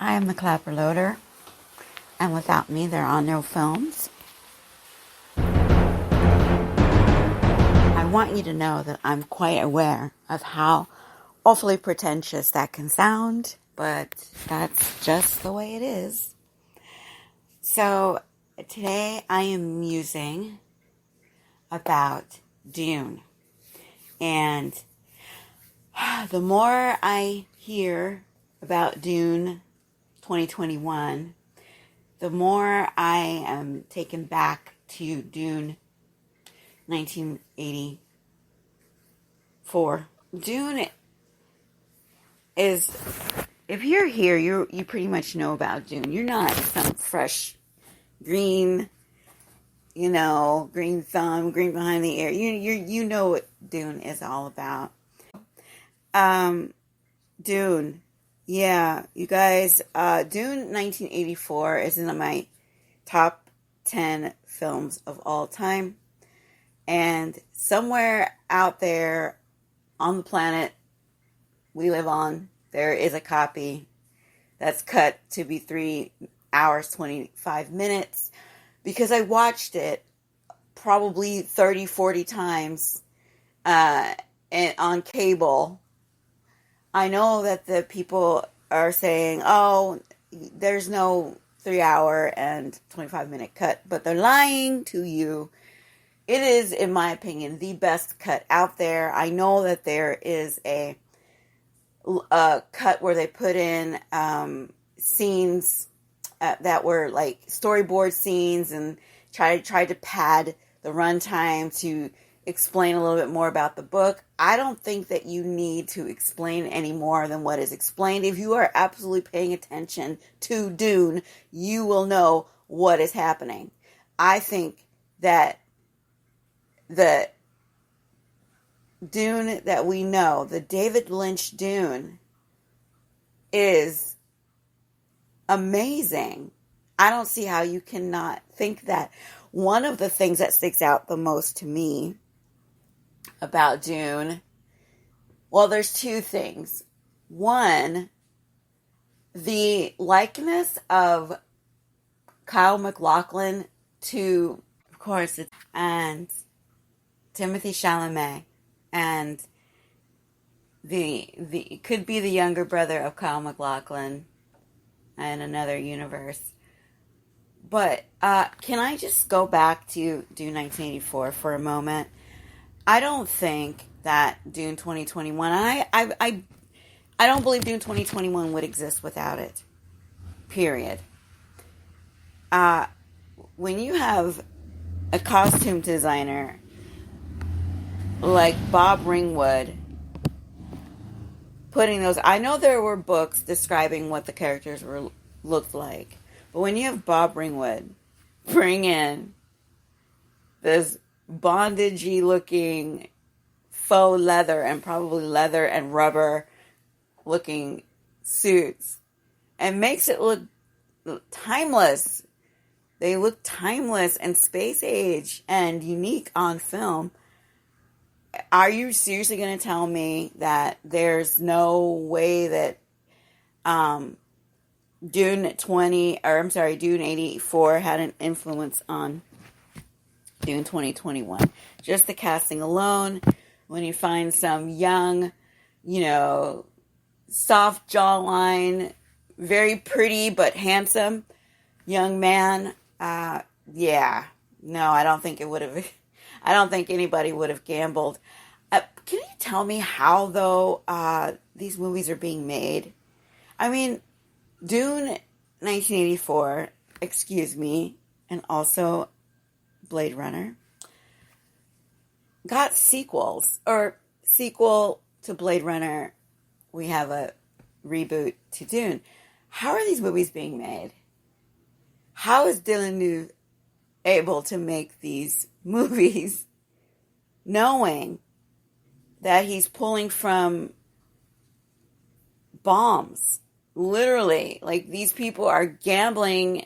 I am the Clapper Loader, and without me, there are no films. I want you to know that I'm quite aware of how awfully pretentious that can sound, but that's just the way it is. So, today I am musing about Dune. And the more I hear about Dune 2021, the more I am taken back to Dune 1984. Dune is, if you're here, you pretty much know about Dune. You're not some fresh green, green thumb, green behind the ear. You know what Dune is all about. Dune. Yeah, you guys, Dune 1984 is in my top 10 films of all time. And somewhere out there on the planet we live on, there is a copy that's cut to be 3 hours, 25 minutes. Because I watched it probably 30, 40 times and on cable. I know that the people are saying, oh, there's no 3 hour and 25 minute cut, but they're lying to you. It is, in my opinion, the best cut out there. I know that there is a cut where they put in scenes that were like storyboard scenes and tried to pad the runtime to explain a little bit more about the book. I don't think that you need to explain any more than what is explained. If you are absolutely paying attention to Dune, you will know what is happening. I think that the Dune that we know, the David Lynch Dune, is amazing. I don't see how you cannot think that. One of the things that sticks out the most to me about Dune, well, there's two things. One, the likeness of Kyle MacLachlan to, of course, and Timothée Chalamet, and the could be the younger brother of Kyle MacLachlan in another universe. But can I just go back to Dune 1984 for a moment? I don't think that Dune 2021, I don't believe Dune 2021 would exist without it. Period. When you have a costume designer like Bob Ringwood putting those, I know there were books describing what the characters looked like, but when you have Bob Ringwood bring in this bondagey looking faux leather and probably leather and rubber looking suits and makes it look timeless. They look timeless and space age and unique on film. Are you seriously going to tell me that there's no way that Dune 84 had an influence on Dune 2021? Just the casting alone, when you find some young, soft jawline, very pretty but handsome young man, no, I don't think it would have. I don't think anybody would have gambled. Can you tell me how, though, these movies are being made? I mean, Dune 1984, and also Blade Runner, got sequels. Or sequel to Blade Runner, we have a reboot to Dune. How are these movies being made? How is Villeneuve able to make these movies knowing that he's pulling from bombs? Literally, like, these people are gambling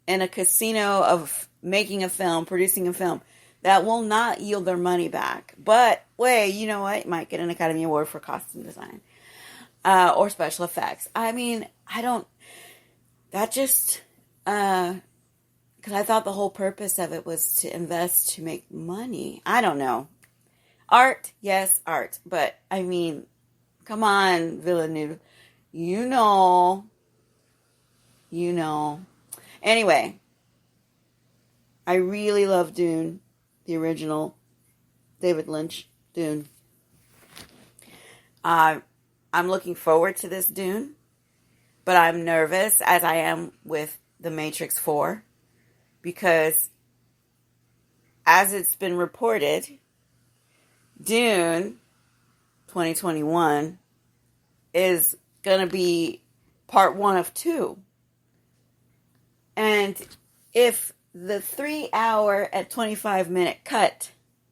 in a casino of making a film, producing a film that will not yield their money back. But wait, you know what? It might get an Academy Award for costume design or special effects. I mean, that just, because I thought the whole purpose of it was to invest to make money. I don't know. Art, yes, art. But, I mean, come on, Villeneuve. You know. You know. Anyway, I really love Dune, the original David Lynch Dune. I'm looking forward to this Dune, but I'm nervous, as I am with The Matrix 4, because as it's been reported, Dune 2021 is going to be part 1 of 2. And if the 3-hour at 25-minute cut,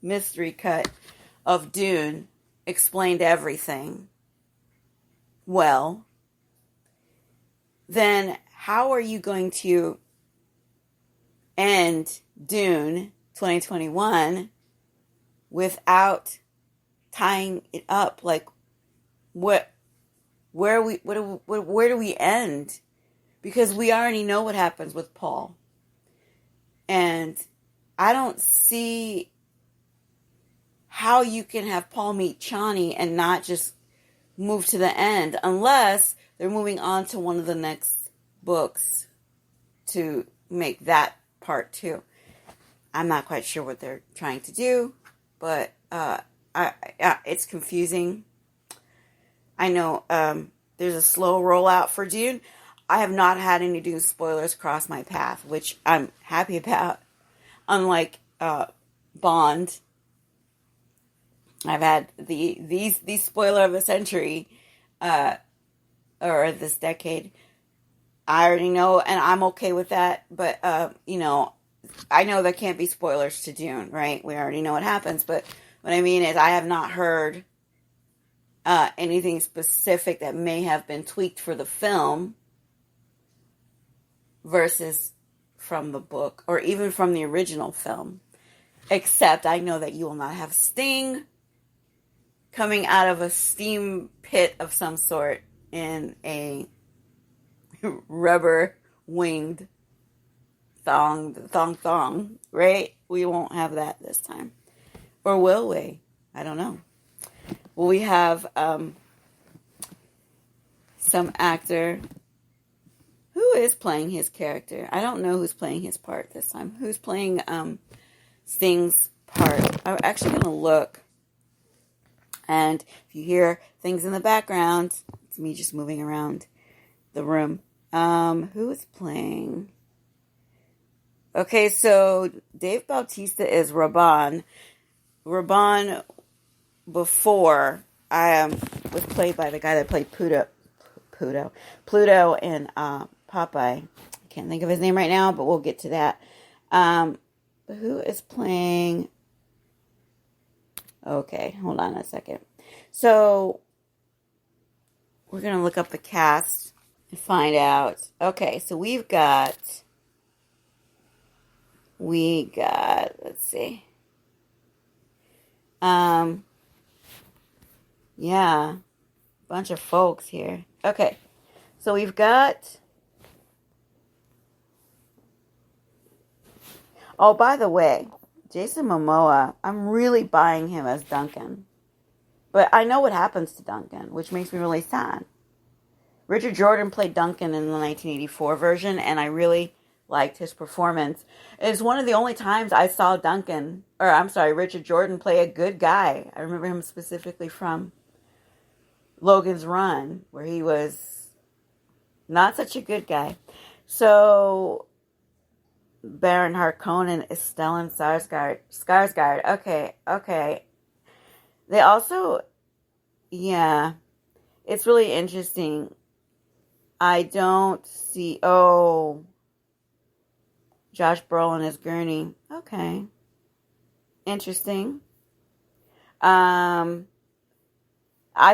mystery cut of Dune explained everything, well, then how are you going to end Dune 2021 without tying it up? Like, where do we end? Because we already know what happens with Paul. And I don't see how you can have Paul meet Chani and not just move to the end, unless they're moving on to one of the next books to make that part 2. I'm not quite sure what they're trying to do, but it's confusing. I know there's a slow rollout for Dune. I have not had any Dune spoilers cross my path, which I'm happy about. Unlike Bond, I've had these spoiler of the century, or this decade. I already know, and I'm okay with that. But I know there can't be spoilers to Dune, right? We already know what happens. But what I mean is, I have not heard anything specific that may have been tweaked for the film versus from the book, or even from the original film. Except I know that you will not have Sting coming out of a steam pit of some sort in a rubber winged thong, right? We won't have that this time. Or will we? I don't know. Will we have some actor who is playing his character? I don't know who's playing his part this time. Who's playing Sting's part? I'm actually going to look. And if you hear things in the background, it's me just moving around the room. Who is playing? Okay, so Dave Bautista is Raban. Raban before was played by the guy that played Pluto in Popeye. I can't think of his name right now, but we'll get to that. Who is playing? Okay, hold on a second. So we're gonna look up the cast and find out. Okay, so we got. Let's see. Yeah, bunch of folks here. Okay, so we've got. Oh, by the way, Jason Momoa, I'm really buying him as Duncan. But I know what happens to Duncan, which makes me really sad. Richard Jordan played Duncan in the 1984 version, and I really liked his performance. It's one of the only times I saw Richard Jordan play a good guy. I remember him specifically from Logan's Run, where he was not such a good guy. So, Baron Harkonnen is Stellan Skarsgård. Okay. They also, yeah, it's really interesting. I don't see, Josh Brolin is Gurney. Okay. Interesting. I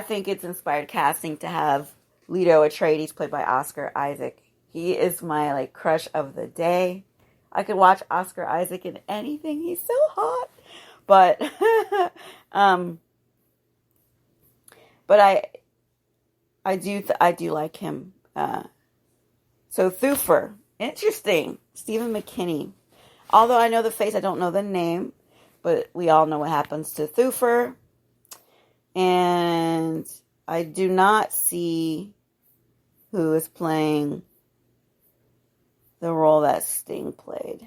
think it's inspired casting to have Leto Atreides played by Oscar Isaac. He is my, crush of the day. I could watch Oscar Isaac in anything. He's so hot. But, but I do like him So Thufir, interesting. Stephen McKinney. Although I know the face, I don't know the name, but we all know what happens to Thufir. And I do not see who is playing the role that Sting played.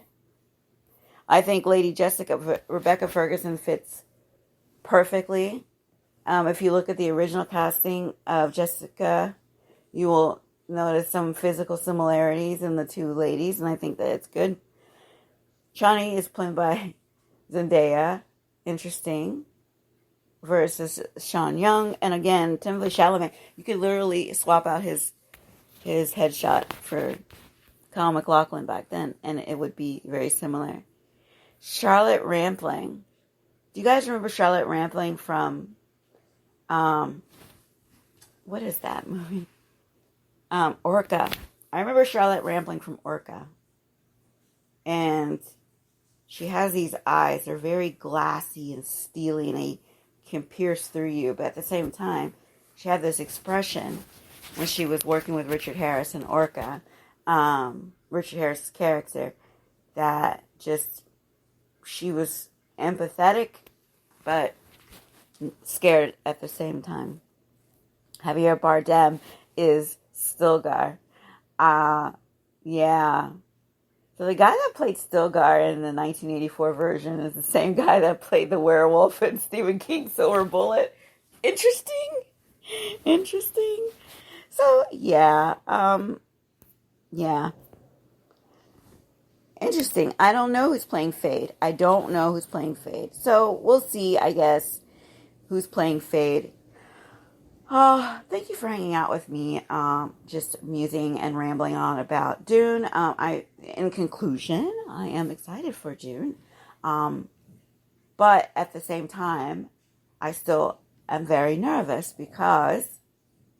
I think Lady Rebecca Ferguson fits perfectly. If you look at the original casting of Jessica, you will notice some physical similarities in the two ladies, and I think that it's good. Chani is played by Zendaya, interesting, versus Sean Young. And again, Timothée Chalamet, you could literally swap out his headshot for Kyle MacLachlan back then, and it would be very similar. Charlotte Rampling. Do you guys remember Charlotte Rampling from, what is that movie? Orca. I remember Charlotte Rampling from Orca. And she has these eyes. They're very glassy and steely, and they can pierce through you. But at the same time, she had this expression when she was working with Richard Harris in Orca. Richard Harris' character, that just, she was empathetic, but scared at the same time. Javier Bardem is Stilgar. Yeah. So the guy that played Stilgar in the 1984 version is the same guy that played the werewolf in Stephen King's Silver Bullet. Interesting. So, yeah. Yeah. Interesting. I don't know who's playing Fade. So, we'll see, I guess, who's playing Fade. Thank you for hanging out with me, just musing and rambling on about Dune. In conclusion, I am excited for Dune. But at the same time, I still am very nervous because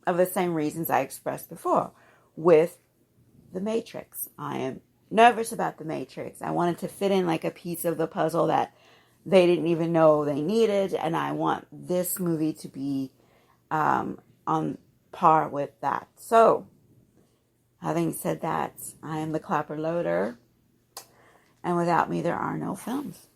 of the same reasons I expressed before with The Matrix. I am nervous about The Matrix. I wanted to fit in like a piece of the puzzle that they didn't even know they needed, and I want this movie to be on par with that. So, having said that, I am the Clapper Loader, and without me, there are no films.